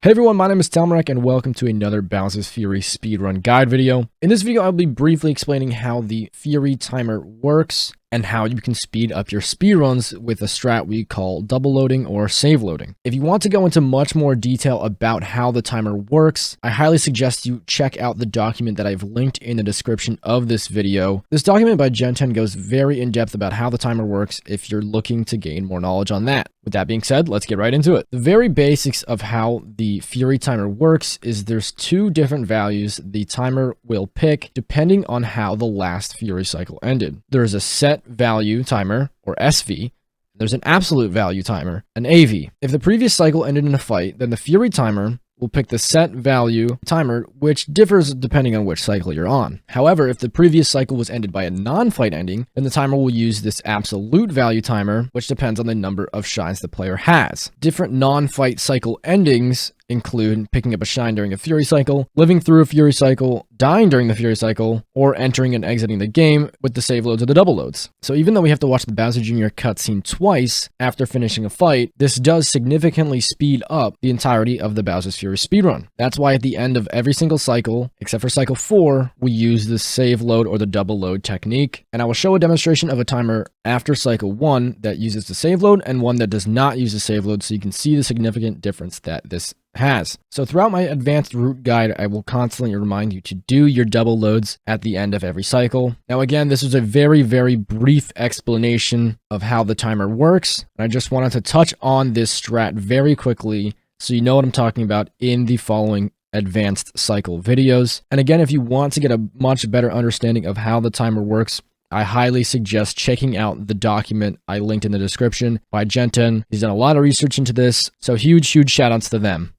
Hey everyone, my name is Talmerak and welcome to another Bowser's Fury speedrun guide video. In this video, I'll be briefly explaining how the Fury timer works and how you can speed up your speedruns with a strat we call double loading or save loading. If you want to go into much more detail about how the timer works, I highly suggest you check out the document that I've linked in the description of this video. This document by Gen10 goes very in depth about how the timer works if you're looking to gain more knowledge on that. With that being said, let's get right into it. The very basics of how the Fury timer works is there's two different values the timer will pick depending on how the last Fury cycle ended. There's a set value timer, or SV. There's an absolute value timer, an AV. If the previous cycle ended in a fight, then the Fury timer will pick the set value timer, which differs depending on which cycle you're on. However, if the previous cycle was ended by a non-fight ending, then the timer will use this absolute value timer, which depends on the number of shines the player has. Different non-fight cycle endings include picking up a shine during a Fury cycle, living through a Fury cycle, dying during the Fury cycle, or entering and exiting the game with the save loads or the double loads. So even though we have to watch the Bowser Jr. cutscene twice after finishing a fight, this does significantly speed up the entirety of the Bowser's Fury speedrun. That's why at the end of every single cycle, except for cycle 4, we use the save load or the double load technique. And I will show a demonstration of a timer after cycle 1 that uses the save load and one that does not use the save load, so you can see the significant difference that this has. So throughout my advanced route guide, I will constantly remind you to do your double loads at the end of every cycle. Now again, this was a very brief explanation of how the timer works. And I just wanted to touch on this strat very quickly so you know what I'm talking about in the following advanced cycle videos. And again, if you want to get a much better understanding of how the timer works, I highly suggest checking out the document I linked in the description by Gen10. He's done a lot of research into this, so huge shout outs to them.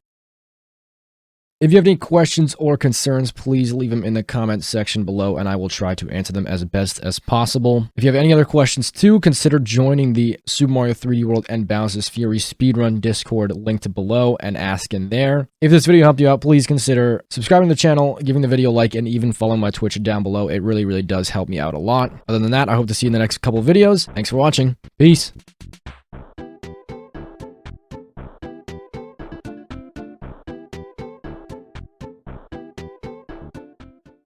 If you have any questions or concerns, please leave them in the comments section below and I will try to answer them as best as possible. If you have any other questions too, consider joining the Super Mario 3D World and Bowser's Fury speedrun Discord linked below and ask in there. If this video helped you out, please consider subscribing to the channel, giving the video a like, and even following my Twitch down below. It really does help me out a lot. Other than that, I hope to see you in the next couple of videos. Thanks for watching. Peace.